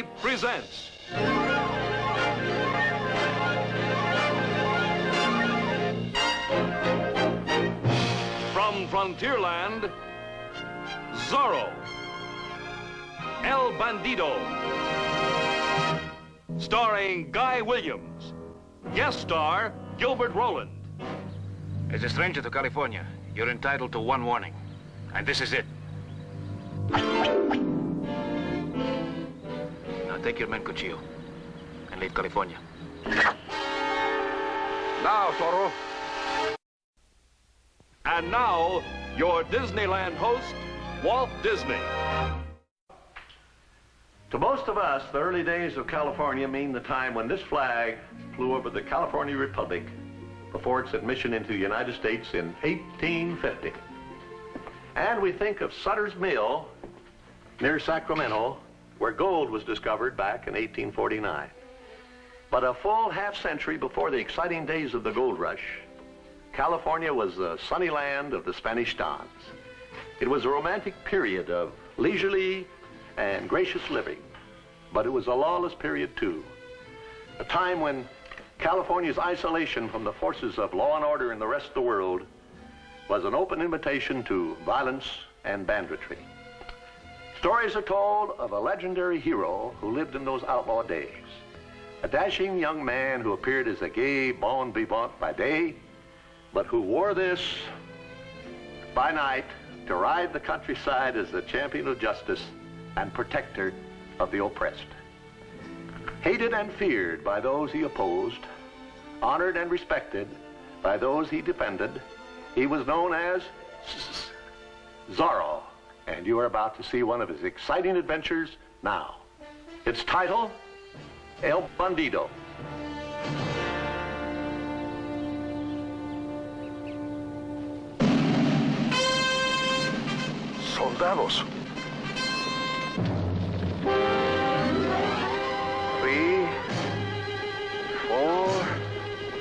Disney presents from Frontierland, Zorro, El Bandido, starring Guy Williams, guest star Gilbert Roland. As a stranger to California, you're entitled to one warning, and this is it. Now take your men, Cuchillo, and leave California. Now, Zorro. And now, your Disneyland host, Walt Disney. To most of us, the early days of California mean the time when this flag flew over the California Republic before its admission into the United States in 1850. And we think of Sutter's Mill near Sacramento, where gold was discovered back in 1849. But a full half-century before the exciting days of the gold rush, California was the sunny land of the Spanish Dons. It was a romantic period of leisurely and gracious living, but it was a lawless period too. A time when California's isolation from the forces of law and order in the rest of the world was an open invitation to violence and banditry. Stories are told of a legendary hero who lived in those outlaw days. A dashing young man who appeared as a gay bon vivant by day, but who wore this by night to ride the countryside as the champion of justice and protector of the oppressed. Hated and feared by those he opposed, honored and respected by those he defended, he was known as Zorro, and you are about to see one of his exciting adventures now. Its title, El Bandido. Soldados. 3, 4,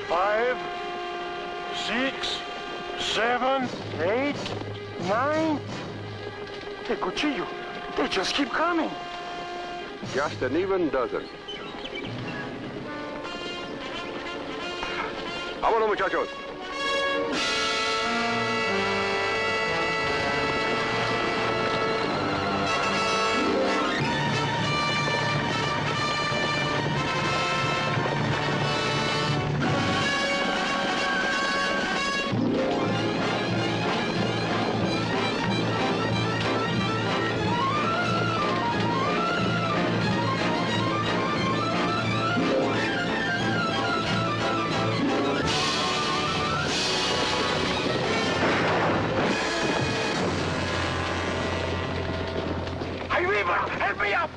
5, 6, 7, 8, 9. Hey, Cuchillo, they just keep coming. Just an even dozen. Vámonos, muchachos. Help me up!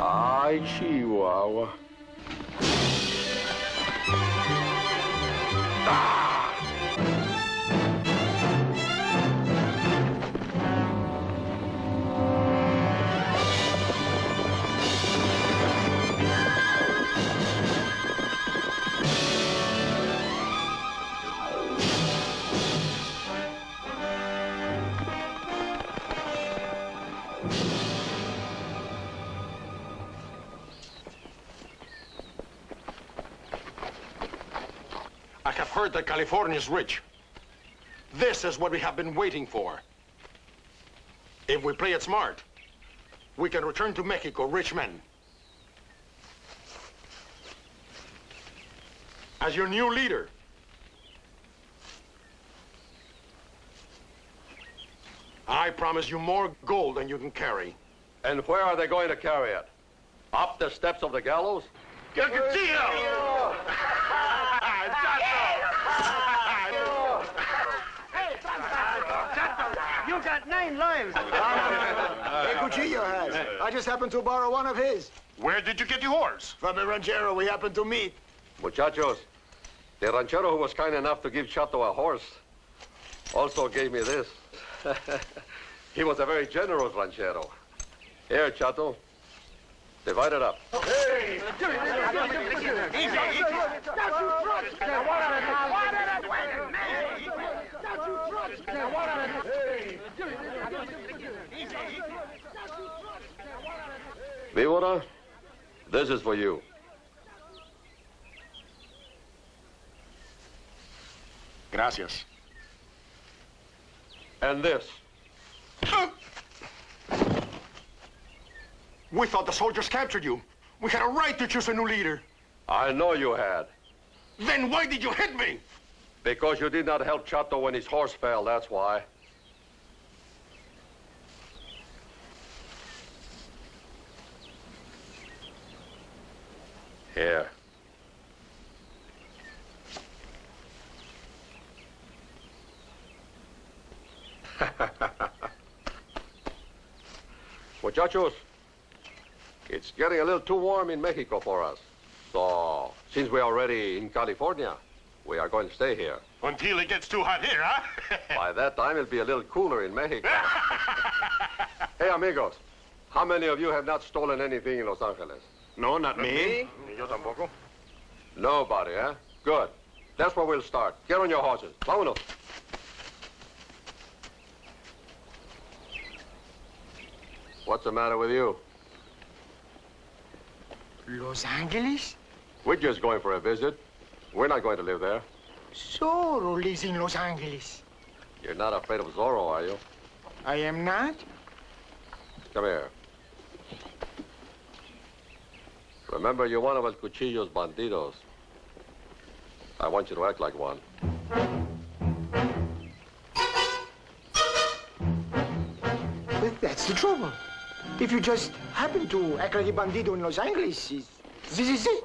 Ay, Chihuahua. I have heard that California is rich. This is what we have been waiting for. If we play it smart, we can return to Mexico rich men. As your new leader, I promise you more gold than you can carry. And where are they going to carry it? Up the steps of the gallows? You got 9 lives. Hey, Cuchillo has. I just happened to borrow one of his. Where did you get your horse? From the ranchero we happened to meet. Muchachos, the ranchero who was kind enough to give Chato a horse also gave me this. He was a very generous ranchero. Here, Chato. Divide it up. Hey! Víbora, this is for you. Gracias. And this. We thought the soldiers captured you. We had a right to choose a new leader. I know you had. Then why did you hit me? Because you did not help Chato when his horse fell, that's why. Here. Muchachos, it's getting a little too warm in Mexico for us. So, since we're already in California, we are going to stay here. Until it gets too hot here, huh? By that time, it'll be a little cooler in Mexico. Hey, amigos, how many of you have not stolen anything in Los Angeles? No, not me. Yo tampoco. Nobody, eh? Good. That's where we'll start. Get on your horses. Vámonos. What's the matter with you? Los Angeles? We're just going for a visit. We're not going to live there. Zorro lives in Los Angeles. You're not afraid of Zorro, are you? I am not? Come here. Remember, you're one of El Cuchillo's bandidos. I want you to act like one. But that's the trouble. If you just happen to act like a bandido in Los Angeles, this is it.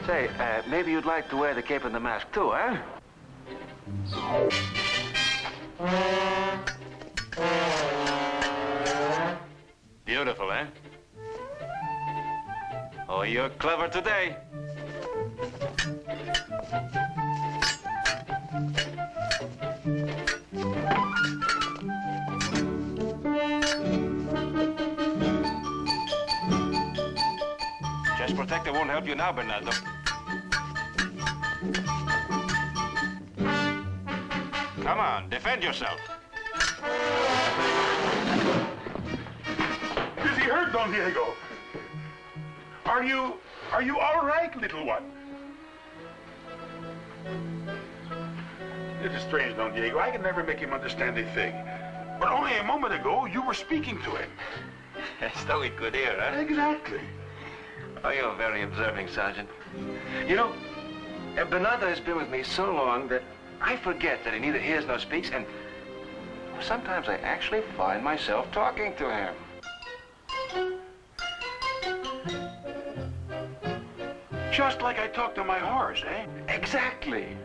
Say, maybe you'd like to wear the cape and the mask too, huh? Beautiful, eh? Oh, you're clever today. Chest protector won't help you now, Bernardo. Come on, defend yourself. Is he hurt, Don Diego? Are you all right, little one? It is strange, Don Diego. I can never make him understand a thing. But only a moment ago, you were speaking to him. As though he could hear, huh? Exactly. Oh, you're very observing, Sergeant. You know, Bernardo has been with me so long that I forget that he neither hears nor speaks, and sometimes I actually find myself talking to him. Just like I talk to my horse, eh? Exactly.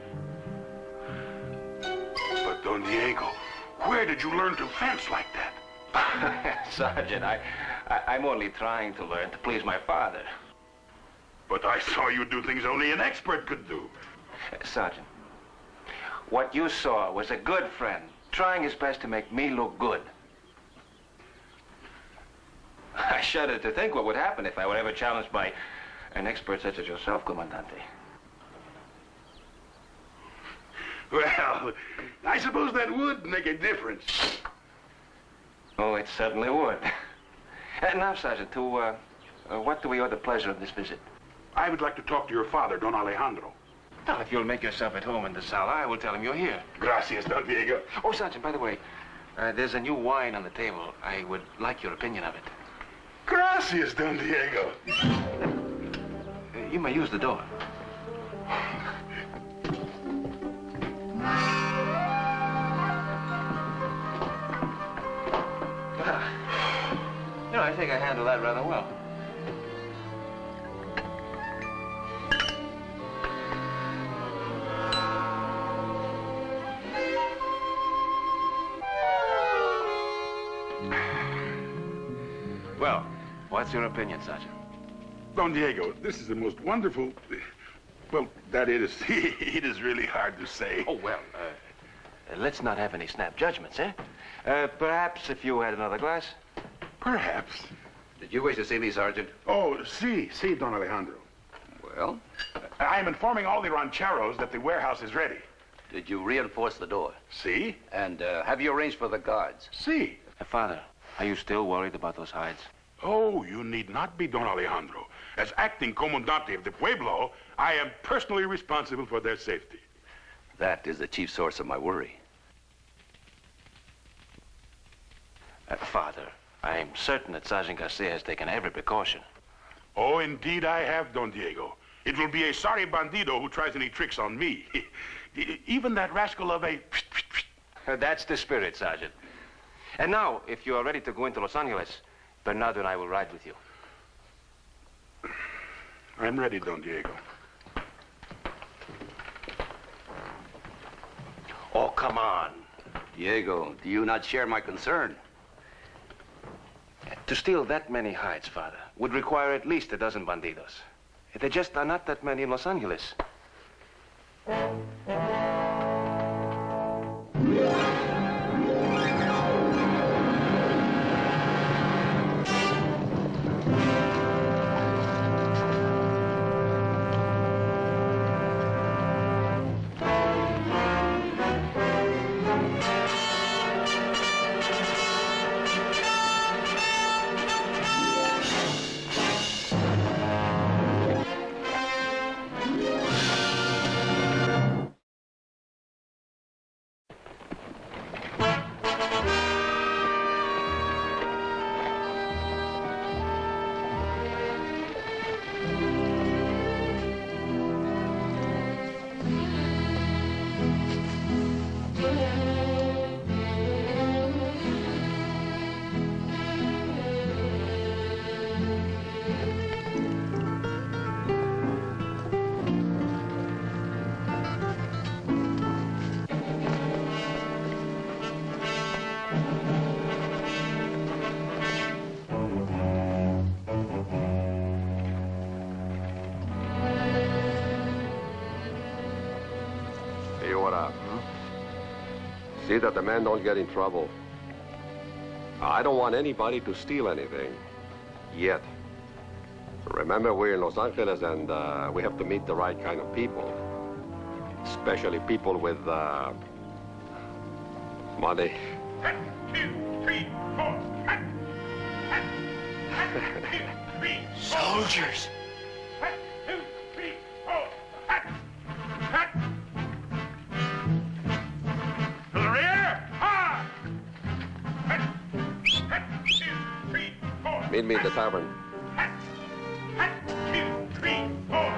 But, Don Diego, where did you learn to fence like that? Sergeant, I'm only trying to learn to please my father. But I saw you do things only an expert could do. Sergeant, what you saw was a good friend trying his best to make me look good. I shudder to think what would happen if I were ever challenged by an expert such as yourself, Comandante. Well, I suppose that would make a difference. Oh, it certainly would. Now, Sergeant, to what do we owe the pleasure of this visit? I would like to talk to your father, Don Alejandro. Now, if you'll make yourself at home in the sala, I will tell him you're here. Gracias, Don Diego. Oh, Sergeant, by the way, there's a new wine on the table. I would like your opinion of it. Gracias, Don Diego. You may use the door. You know, I think I handled that rather well. Well, what's your opinion, Sergeant? Don Diego, this is the most wonderful... Well, that is... it is really hard to say. Oh, well, let's not have any snap judgments, eh? Perhaps if you had another glass? Perhaps. Did you wish to see me, Sergeant? Oh, si, Don Alejandro. Well? I am informing all the rancheros that the warehouse is ready. Did you reinforce the door? Si? And have you arranged for the guards? Si. Father, are you still worried about those hides? Oh, you need not be, Don Alejandro. As acting comandante of the Pueblo, I am personally responsible for their safety. That is the chief source of my worry. Father, I'm certain that Sergeant Garcia has taken every precaution. Oh, indeed I have, Don Diego. It will be a sorry bandido who tries any tricks on me. Even that rascal of a... That's the spirit, Sergeant. And now, if you are ready to go into Los Angeles, Bernardo and I will ride with you. I'm ready, Don Diego. Oh, come on. Diego, do you not share my concern? To steal that many hides, Father, would require at least a dozen bandidos. There just are not that many in Los Angeles. See that the men don't get in trouble. I don't want anybody to steal anything. Yet. So remember, we're in Los Angeles and we have to meet the right kind of people. Especially people with money. 1, 2, 3, 4. 1, 2, 3, 4. Soldiers. 1, 2, 3, 4. To the rear! Ha! 1, 2, 3, 4. Meet me at the tavern. 1, 2, 3, 4.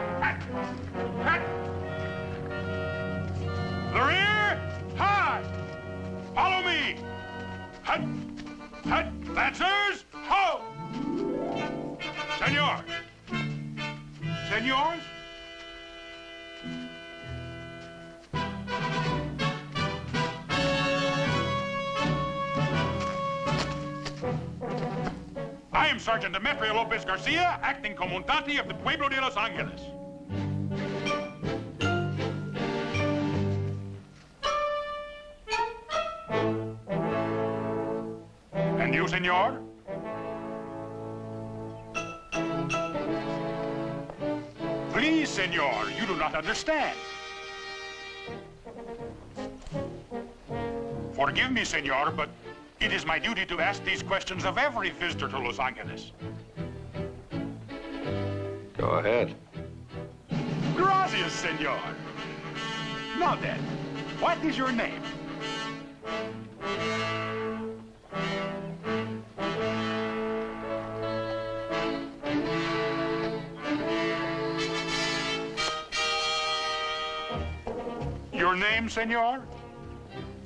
The rear! High! Follow me! Hut! Hut! Lancers! Ho! Senor! Senors? I am Sergeant Demetrio Lopez Garcia, acting comandante of the Pueblo de Los Angeles. And you, senor? Please, senor, you do not understand. Forgive me, senor, but it is my duty to ask these questions of every visitor to Los Angeles. Go ahead. Gracias, senor. Now then, what is your name? Your name, senor?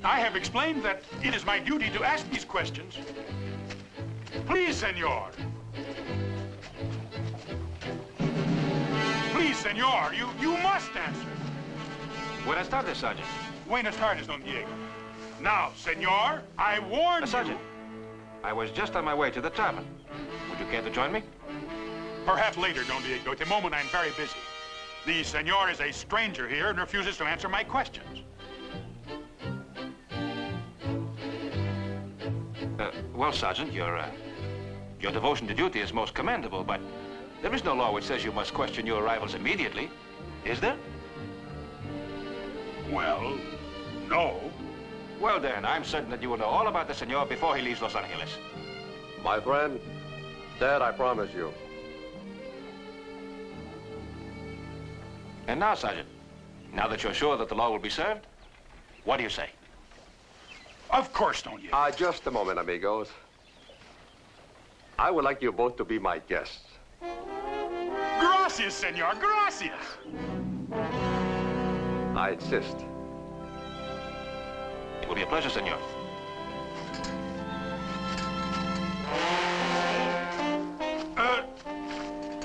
I have explained that it is my duty to ask these questions. Please, senor. Please, senor, you must answer. Buenas tardes, Sergeant. Buenas tardes, Don Diego. Now, senor, I warn you. Sergeant, I was just on my way to the tavern. Would you care to join me? Perhaps later, Don Diego. At the moment, I'm very busy. The senor is a stranger here and refuses to answer my questions. Well, Sergeant, your devotion to duty is most commendable, but there is no law which says you must question your rivals immediately, is there? Well, no. Well, then, I'm certain that you will know all about the senor before he leaves Los Angeles. My friend, that I promise you. And now, Sergeant, now that you're sure that the law will be served, what do you say? Of course, Don Diego. Just a moment, amigos. I would like you both to be my guests. Gracias, senor, gracias. I insist. It will be a pleasure, senor.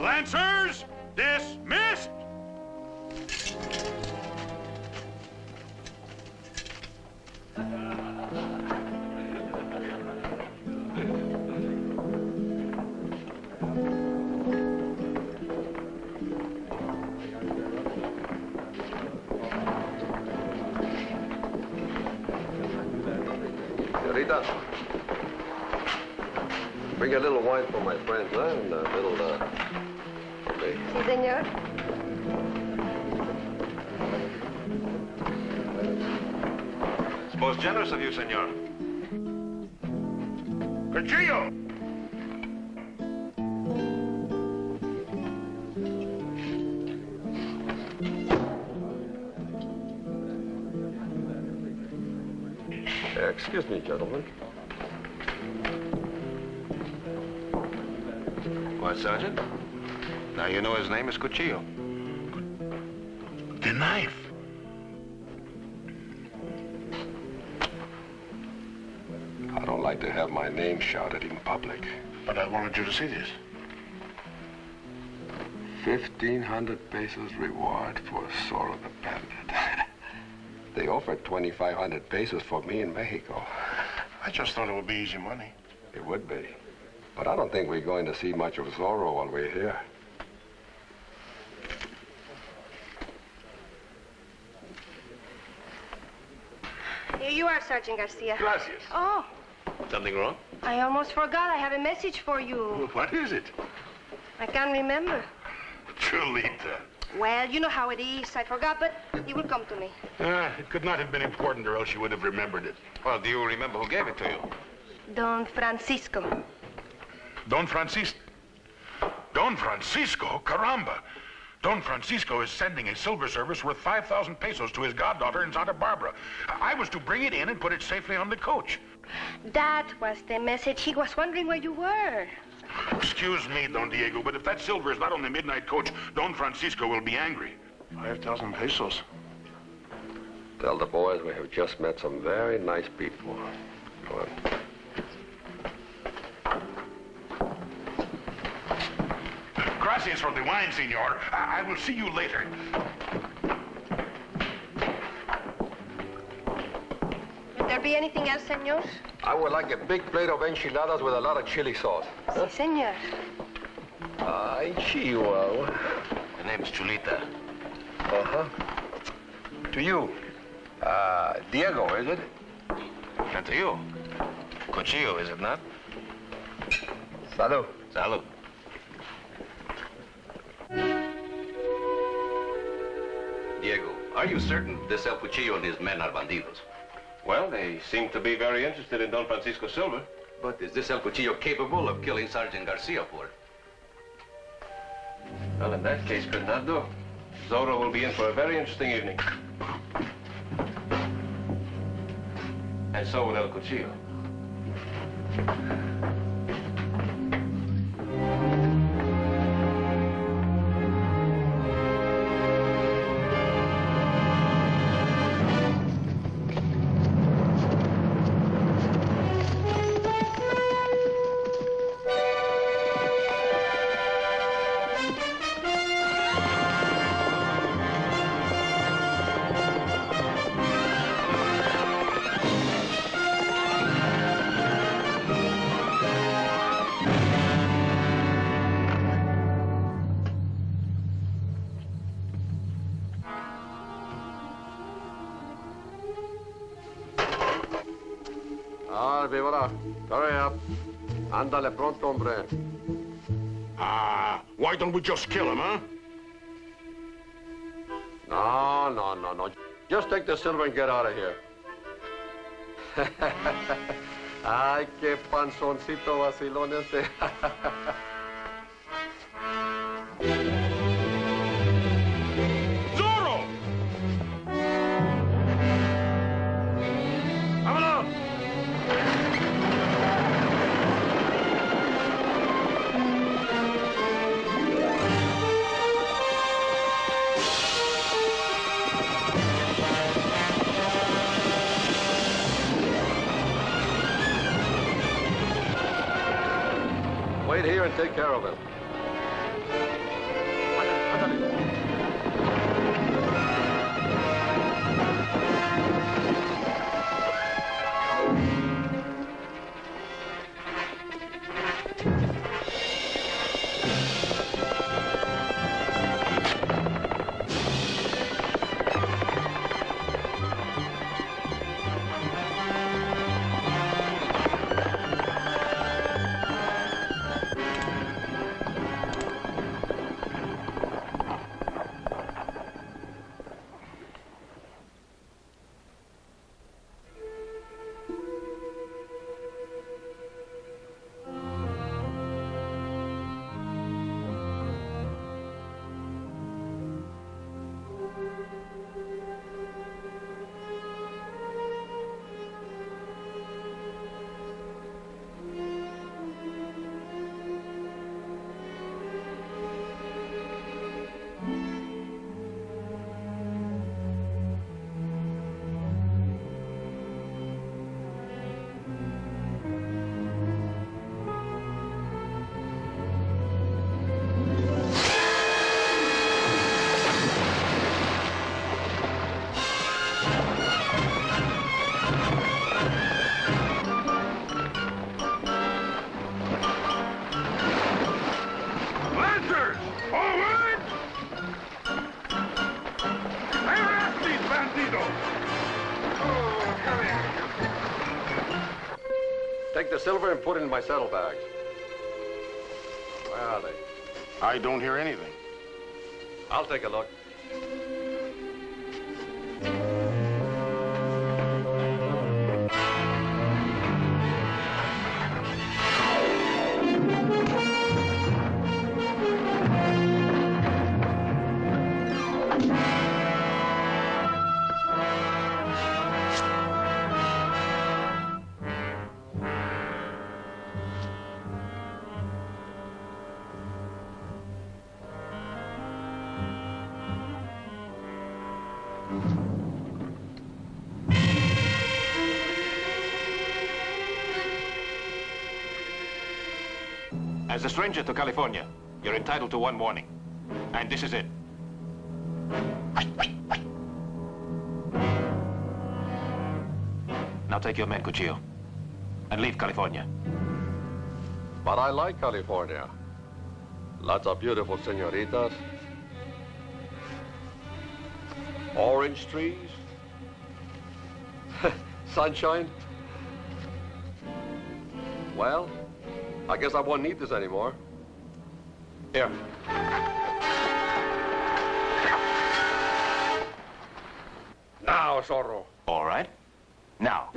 Lancers, dismissed. Rita, bring a little wine for my friends, huh? And a little, okay. Sí, señor. It's most generous of you, senor. Cuchillo. Excuse me, gentlemen. What, Sergeant? Now you know his name is Cuchillo. The knife. I don't like to have my name shouted in public. But I wanted you to see this. 1,500 pesos reward for Zorro the bandit. They offered 2,500 pesos for me in Mexico. I just thought it would be easy money. It would be. But I don't think we're going to see much of Zorro while we're here. Here you are, Sergeant Garcia. Gracias. Oh, Something wrong? I almost forgot. I have a message for you. What is it? I can't remember. Chulita. Well, you know how it is. I forgot, but it will come to me. It could not have been important, or else you would have remembered it. Well, do you remember who gave it to you? Don Francisco. Don Francisco. Don Francisco? Caramba. Don Francisco is sending a silver service worth 5,000 pesos to his goddaughter in Santa Barbara. I was to bring it in and put it safely on the coach. That was the message. He was wondering where you were. Excuse me, Don Diego, but if that silver is not on the midnight coach, Don Francisco will be angry. 5,000 pesos. Tell the boys we have just met some very nice people. Go on. Gracias for the wine, senor. I will see you later. Will there be anything else, senor? I would like a big plate of enchiladas with a lot of chili sauce. Sí, senor. Ay, Chihuahua. The name's Chulita. Uh-huh. To you. Diego, is it? And to you. Cuchillo, is it not? Salud. Salud. Diego, are you certain this El Cuchillo and his men are bandidos? Well, they seem to be very interested in Don Francisco Silva. But is this El Cuchillo capable of killing Sergeant Garcia for it? Well, in that case, Bernardo, Zorro will be in for a very interesting evening. And so will El Cuchillo. Ah, víbora. Hurry up. Ándale pronto, hombre. Why don't we just kill him, huh? No. Just take the silver and get out of here. Ay, qué panzoncito vacilón ese. Zorro! ¡Vámonos! Wait here and take care of him. Take the silver and put it in my saddlebags. Where are they? I don't hear anything. I'll take a look. As a stranger to California, you're entitled to one warning. And this is it. Now take your men, Cuchillo, and leave California. But I like California. Lots of beautiful senoritas. Orange trees. Sunshine. Well, I guess I won't need this anymore. Here. Now, Zorro. All right. Now.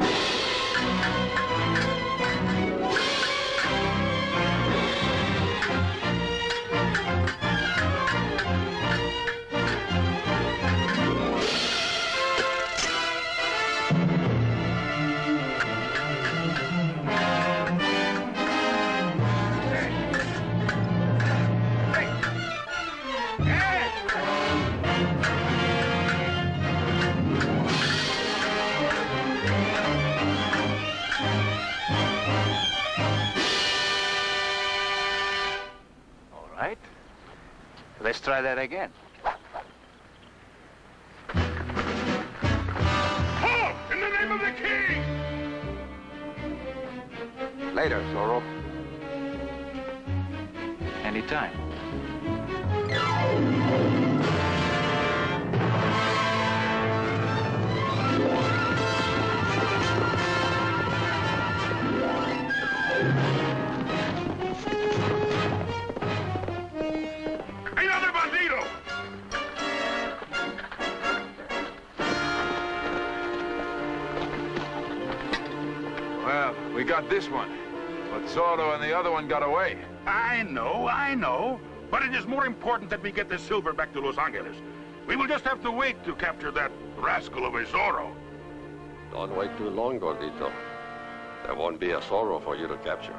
Let's try that again. Halt! In the name of the king! Later, Zorro. Anytime. We got this one, but Zorro and the other one got away. I know. But it is more important that we get the silver back to Los Angeles. We will just have to wait to capture that rascal of a Zorro. Don't wait too long, Gordito. There won't be a Zorro for you to capture.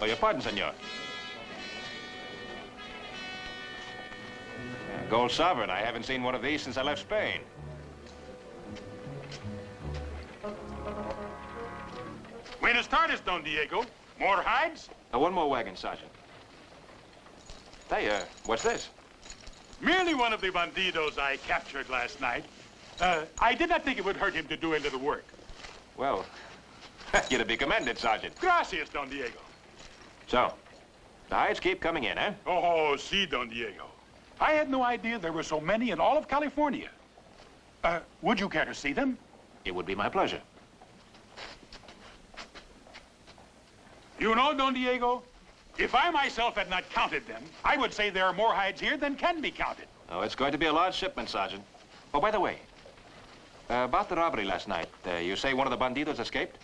Oh, your pardon, senor. Gold sovereign. I haven't seen one of these since I left Spain. Buenas tardes, Don Diego. More hides? One more wagon, Sergeant. Hey, what's this? Merely one of the bandidos I captured last night. I did not think it would hurt him to do a little work. Well, you're to be commended, Sergeant. Gracias, Don Diego. So, the hides keep coming in, eh? Oh, si, Don Diego. I had no idea there were so many in all of California. Would you care to see them? It would be my pleasure. You know, Don Diego, if I myself had not counted them, I would say there are more hides here than can be counted. Oh, it's going to be a large shipment, Sergeant. Oh, by the way, about the robbery last night, you say one of the bandidos escaped?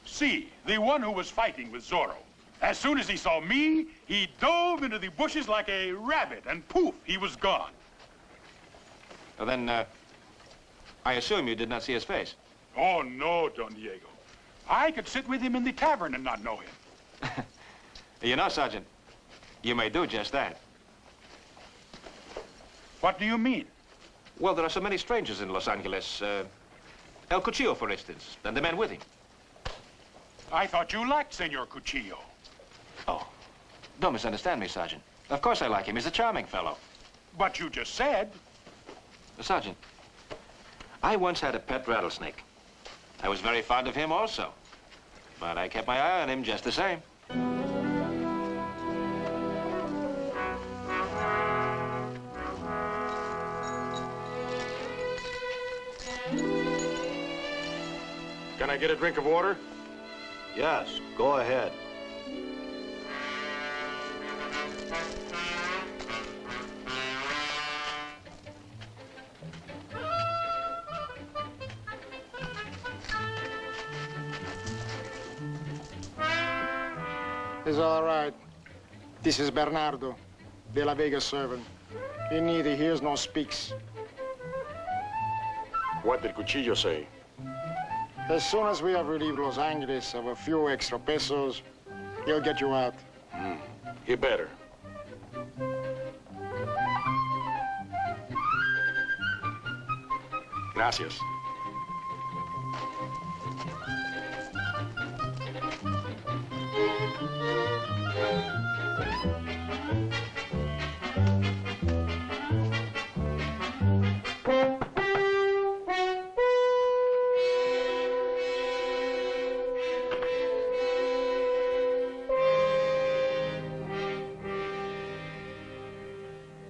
Si, the one who was fighting with Zorro. As soon as he saw me, he dove into the bushes like a rabbit, and poof, he was gone. Well, then, I assume you did not see his face. Oh, no, Don Diego. I could sit with him in the tavern and not know him. You know, Sergeant, you may do just that. What do you mean? Well, there are so many strangers in Los Angeles. El Cuchillo, for instance, and the men with him. I thought you liked Senor Cuchillo. Oh, don't misunderstand me, Sergeant. Of course I like him. He's a charming fellow. But you just said... Sergeant, I once had a pet rattlesnake. I was very fond of him also. But I kept my eye on him just the same. Can I get a drink of water? Yes, go ahead. It's all right. This is Bernardo, de la Vega servant. He neither hears nor speaks. What did Cuchillo say? As soon as we have relieved Los Angeles of a few extra pesos, he'll get you out. He better. Gracias.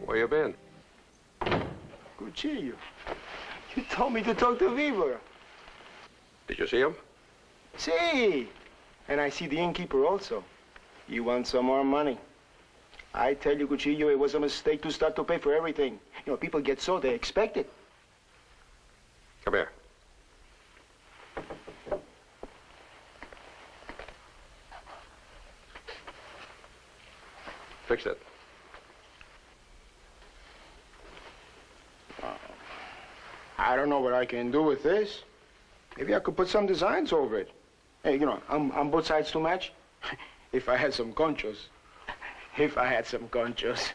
Where you been? Cuchillo, you told me to talk to Viva. Did you see him? See, and I see the innkeeper also. You want some more money? I tell you, Cuchillo, it was a mistake to start to pay for everything. You know, people get so, they expect it. Come here. Fix it. I don't know what I can do with this. Maybe I could put some designs over it. Hey, you know, I'm both sides to match. If I had some conchos. If I had some conchos.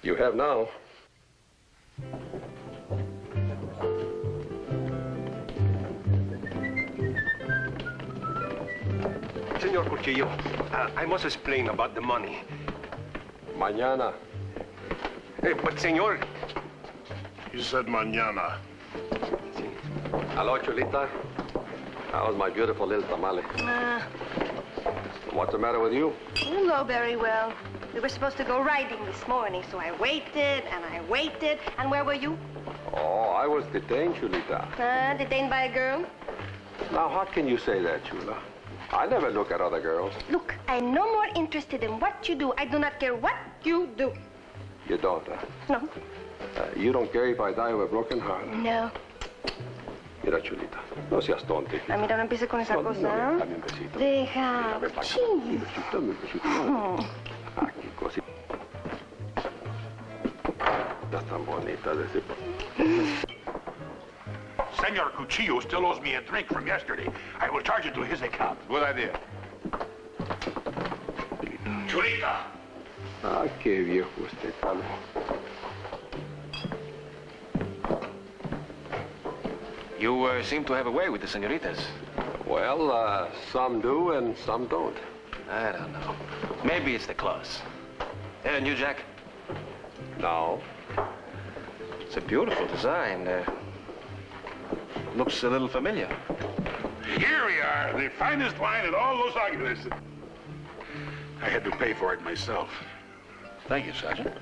You have now. Senor Cuchillo, I must explain about the money. Mañana. Hey, but, senor... You said mañana. Hello, Chulita. How's my beautiful little tamale? What's the matter with you? Didn't go very well. We were supposed to go riding this morning, so I waited and I waited. And where were you? Oh, I was detained, Chulita. Detained by a girl? Now, how can you say that, Chula? I never look at other girls. Look, I'm no more interested in what you do. I do not care what you do. You don't, huh? No. You don't care if I die with a broken heart? No. Mira, Chulita, no seas tonta. Mira, no empieces con esa cosa. Dame un besito. Deja. Sí. Dame un besito. Ah, qué cosita. Estás tan bonita de ese... Senor Cuchillo still owes me a drink from yesterday. I will charge it to his account. Good idea. Chulita! Ah, qué viejo este tal. You seem to have a way with the senoritas. Well, some do and some don't. I don't know. Maybe it's the clothes. And you, Jack? No. It's a beautiful design. Looks a little familiar. Here we are, the finest wine in all Los Angeles. I had to pay for it myself. Thank you, Sergeant.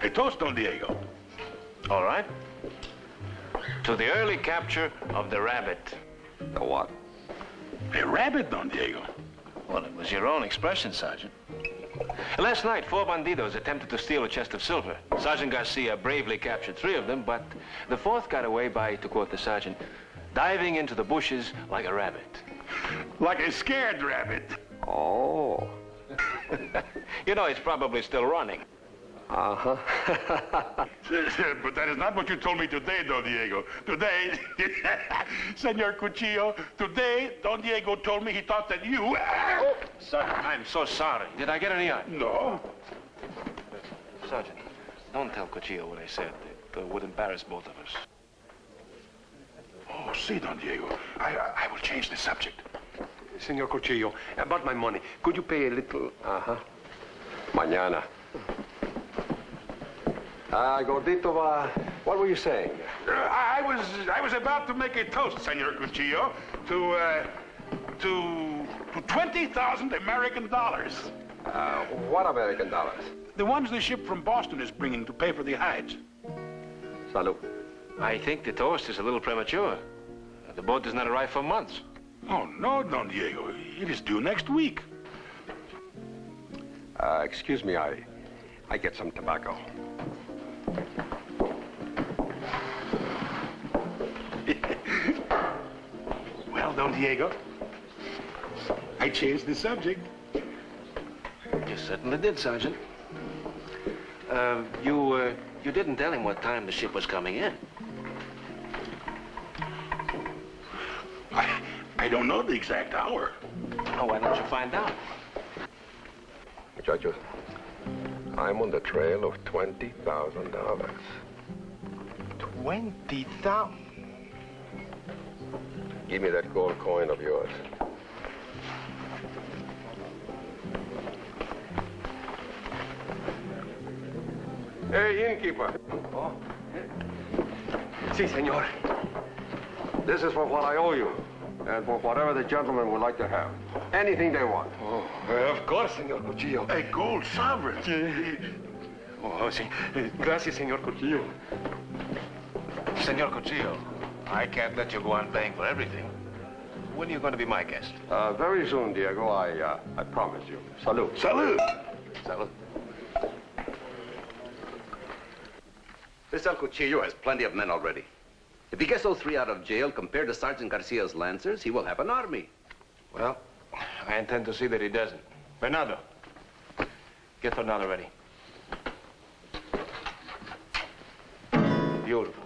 A toast, Don Diego. All right. To the early capture of the rabbit. The what? A rabbit, Don Diego? Well, it was your own expression, Sergeant. Last night, 4 bandidos attempted to steal a chest of silver. Sergeant Garcia bravely captured 3 of them, but the 4th got away by, to quote the sergeant, diving into the bushes like a rabbit. Like a scared rabbit. Oh. You know, it's probably still running. Uh-huh. But that is not what you told me today, Don Diego. Today, Senor Cuchillo, today, Don Diego told me he thought that you... Sergeant, I'm so sorry. Did I get any eye? No. Sergeant, don't tell Cuchillo what I said. It would embarrass both of us. Oh, see, Don Diego, I will change the subject. Senor Cuchillo, about my money, could you pay a little... Uh-huh. Mañana. Gordito, what were you saying? I was about to make a toast, Senor Cuchillo, to 20,000 American dollars. What American dollars? The ones the ship from Boston is bringing to pay for the hides. Salud. I think the toast is a little premature. The boat does not arrive for months. Oh, no, Don Diego. It is due next week. Excuse me, I get some tobacco. Well, Don Diego, I changed the subject. You certainly did, Sergeant. You didn't tell him what time the ship was coming in. I don't know the exact hour. Oh, why don't you find out? Muchachos, I'm on the trail of $20,000. 20,000? Give me that gold coin of yours. Hey, innkeeper. Oh. Si, senor. This is for what I owe you, and for whatever the gentlemen would like to have. Anything they want. Oh, of course, Senor Cuchillo. A gold sovereign. Oh, sí. Gracias, Senor Cuchillo. Senor Cuchillo, I can't let you go on paying for everything. When are you going to be my guest? Very soon, Diego. I promise you. Salud. Salud. Salud. This El Cuchillo has plenty of men already. If he gets those 3 out of jail, compared to Sergeant Garcia's lancers, he will have an army. Well, I intend to see that he doesn't. Bernardo, get Fernando ready. beautiful.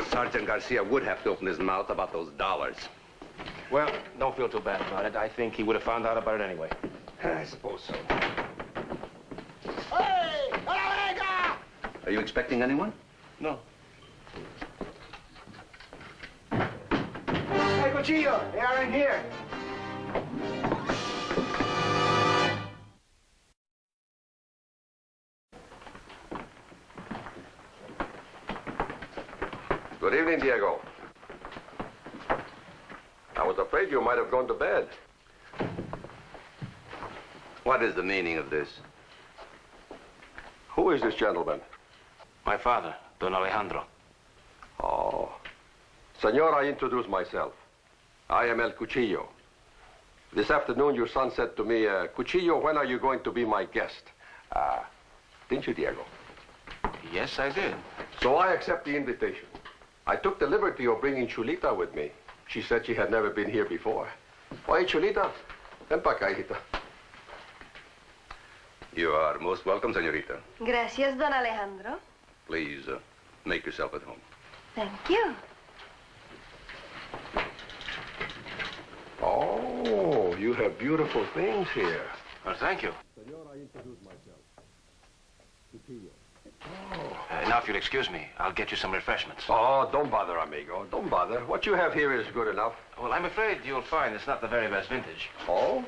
Sergeant Garcia would have to open his mouth about those dollars. Well, don't feel too bad about it. I think he would have found out about it anyway. I suppose so. Hey! Vega! Are you expecting anyone? No. Hey, Cuchillo, they are in here. Good evening, Diego. I was afraid you might have gone to bed. What is the meaning of this? Who is this gentleman? My father, Don Alejandro. Oh. Senor, I introduce myself. I am El Cuchillo. This afternoon, your son said to me, Cuchillo, when are you going to be my guest? Didn't you, Diego? Yes, I did. So I accept the invitation. I took the liberty of bringing Chulita with me. She said she had never been here before. Oye, Chulita, ven pa' acá, hijita. You are most welcome, señorita. Gracias, Don Alejandro. Please, make yourself at home. Thank you. Oh, you have beautiful things here. Well, thank you. Senor, I introduce myself. Cuchillo. Now, if you'll excuse me, I'll get you some refreshments. Oh, don't bother, amigo. Don't bother. What you have here is good enough. Well, I'm afraid you'll find it's not the very best vintage. Oh?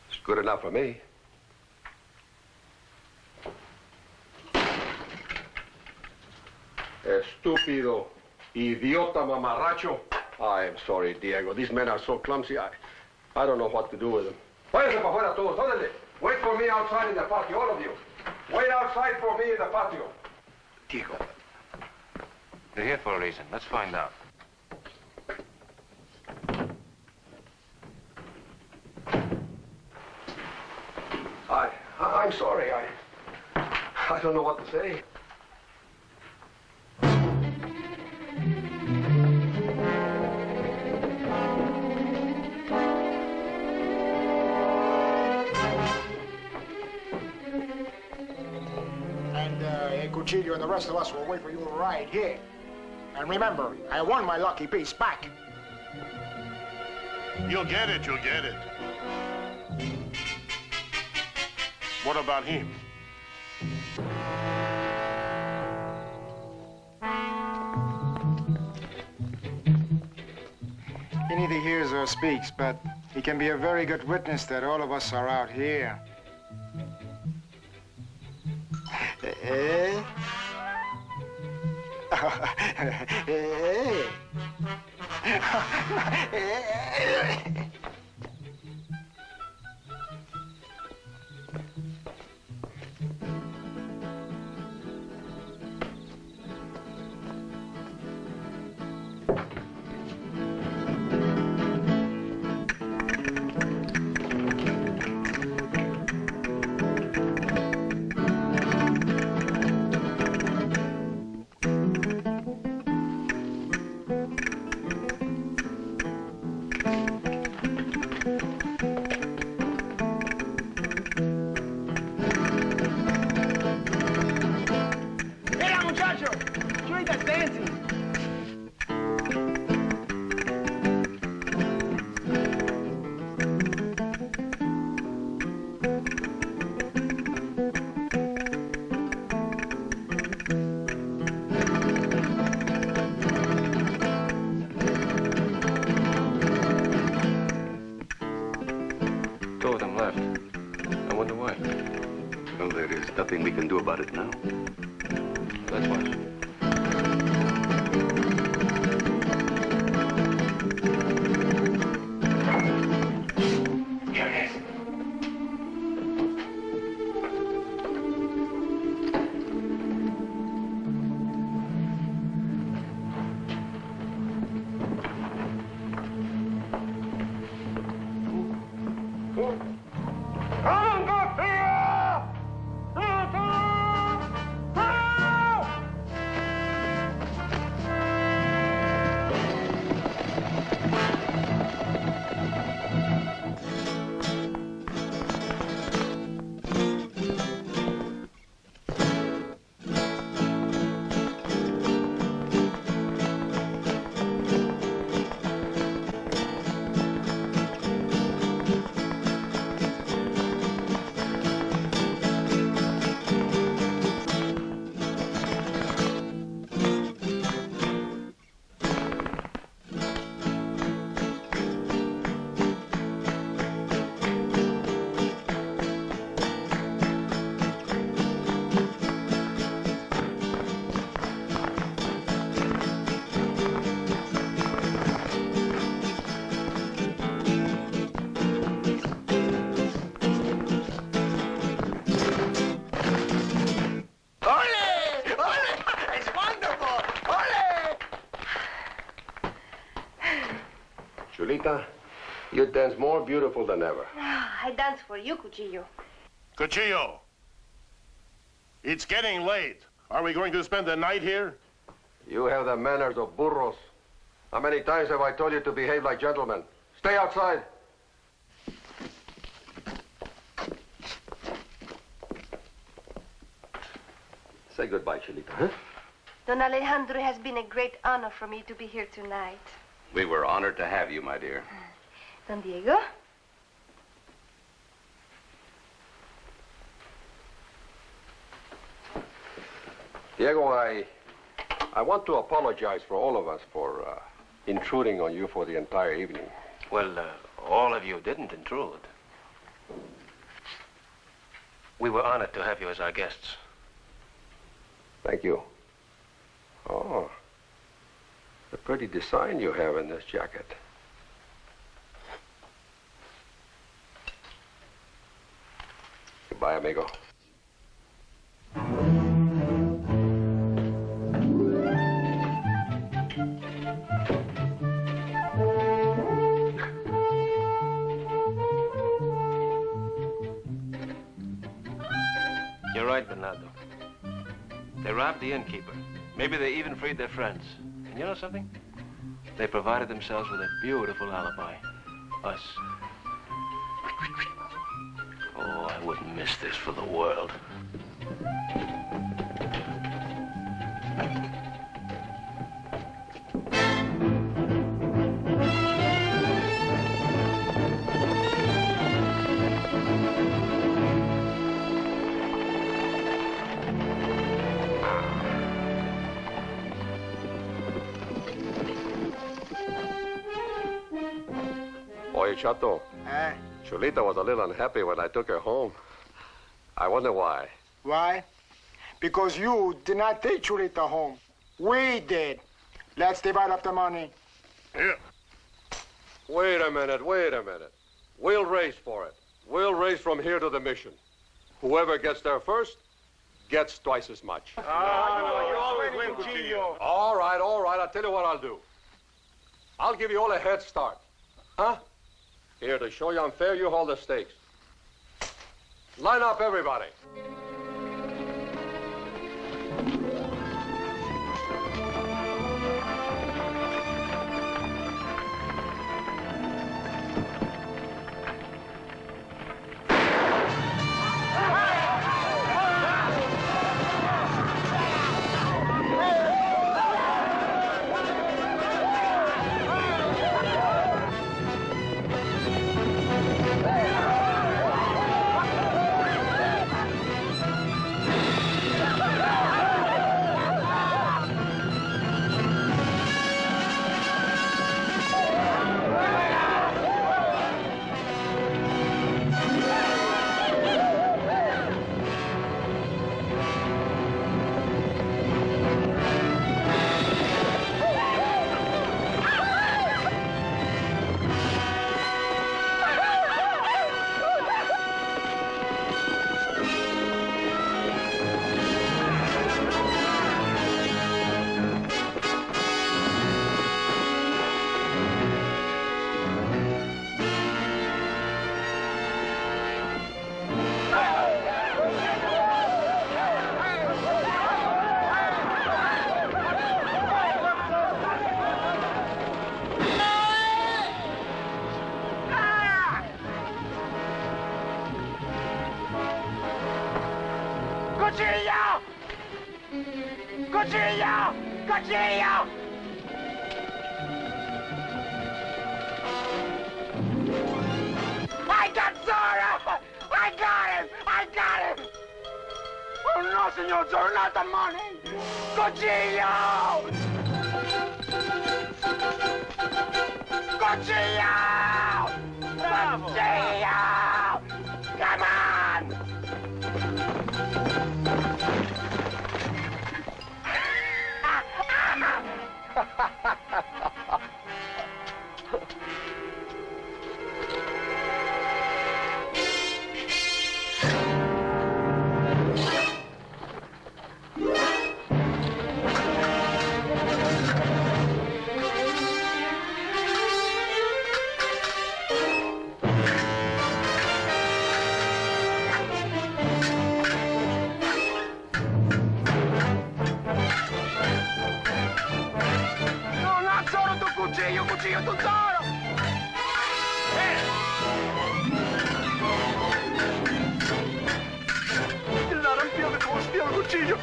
It's good enough for me. Estúpido, idiota, mamarracho. I am sorry, Diego. These men are so clumsy. I don't know what to do with them. Váyanse para afuera todos, órale. Wait for me outside in the patio, all of you. Wait outside for me in the patio. Diego, they're here for a reason. Let's find out. I'm sorry. I don't know what to say. Cuchillo and the rest of us will wait for you right here. And remember, I won my lucky piece back. You'll get it, you'll get it. What about him? He neither hears or speaks, but he can be a very good witness that all of us are out here. Eh? Nothing we can do about it now. Let's watch. Here it is. Come on, Garcia! Chulita, you dance more beautiful than ever. I dance for you, Cuchillo. Cuchillo, it's getting late. Are we going to spend the night here? You have the manners of burros. How many times have I told you to behave like gentlemen? Stay outside. Say goodbye, Chulita, huh? Don Alejandro, it has been a great honor for me to be here tonight. We were honored to have you, my dear. Don Diego? Diego, I want to apologize for all of us for intruding on you for the entire evening. Well, all of you didn't intrude. We were honored to have you as our guests. Thank you. Oh, a pretty design you have in this jacket. Goodbye, amigo. You're right, Bernardo. They robbed the innkeeper. Maybe they even freed their friends. And you know something? They provided themselves with a beautiful alibi. Us. Oh, I wouldn't miss this for the world. Oye, Chato. Chulita was a little unhappy when I took her home. I wonder why. Why? Because you did not take Chulita home. We did. Let's divide up the money. Here. Wait a minute, wait a minute. We'll race for it. We'll race from here to the mission. Whoever gets there first gets twice as much. You always win, Cuchillo. All right, I'll tell you what I'll do. I'll give you all a head start. Huh? Here, to show you I'm fair, you hold the stakes. Line up, everybody. Cuchillo! Cuchillo! I got Zorro! I got him! I got him! Oh no, Senor Zorro, not the money! Cuchillo! Cuchillo! Cuchillo! Come on! Cuchillo, cuchillo, tu Zorro! La rampione como spia el cuchillo.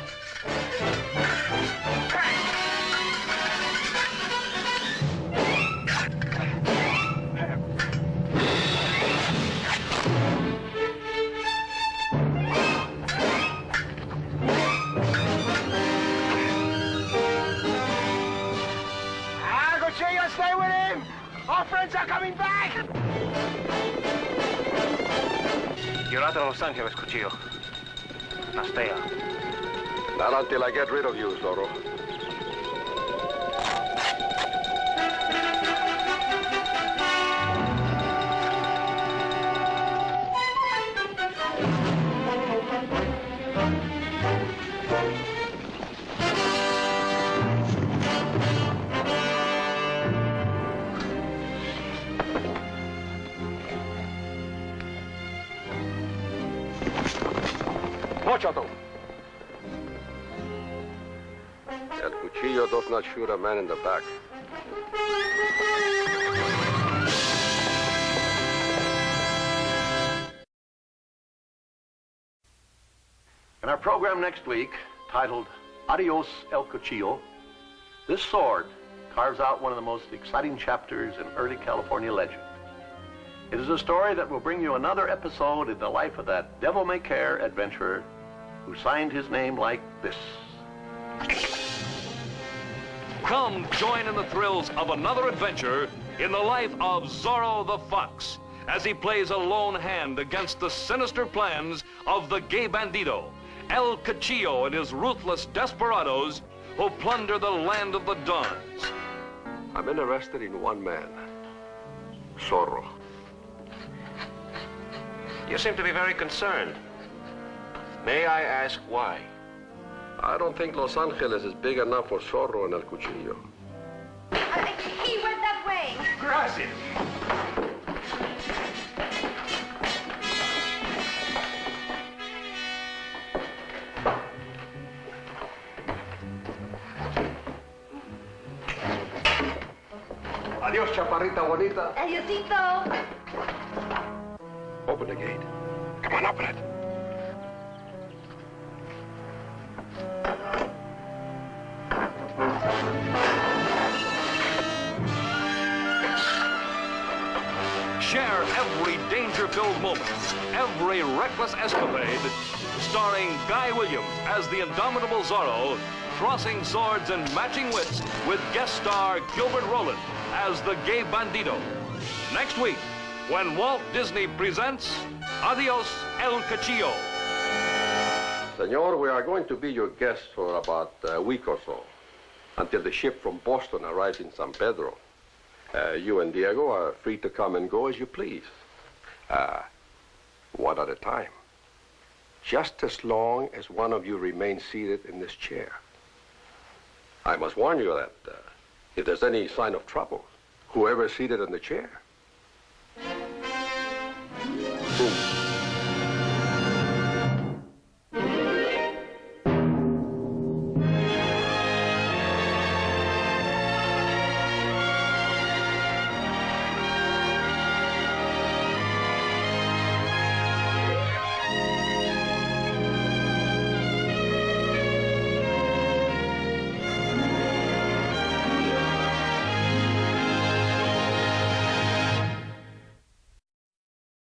Cuchillo, stay with him! Our friends are coming back! You're out of Los Angeles, Cuchillo. Now stay out. Not until I get rid of you, Zorro. Chato. El Cuchillo does not shoot a man in the back. In our program next week, titled Adios El Cuchillo, this sword carves out one of the most exciting chapters in early California legend. It is a story that will bring you another episode in the life of that devil-may-care adventurer who signed his name like this. Come join in the thrills of another adventure in the life of Zorro the Fox as he plays a lone hand against the sinister plans of the gay bandito, El Cuchillo and his ruthless desperados who plunder the land of the Dons. I'm interested in one man, Zorro. You seem to be very concerned. May I ask why? I don't think Los Angeles is big enough for Zorro and El Cuchillo. He went that way. Gracias. Adios, chaparrita bonita. Adiosito. Open the gate. Come on, open it. Share every danger-filled moment, every reckless escapade, starring Guy Williams as the indomitable Zorro, crossing swords and matching wits with guest star Gilbert Roland as the gay bandito. Next week, when Walt Disney presents Adios El Cuchillo. Senor, we are going to be your guests for about a week or so, until the ship from Boston arrives in San Pedro. You and Diego are free to come and go as you please. One at a time. Just as long as one of you remains seated in this chair. I must warn you that if there's any sign of trouble, whoever's seated in the chair, boom.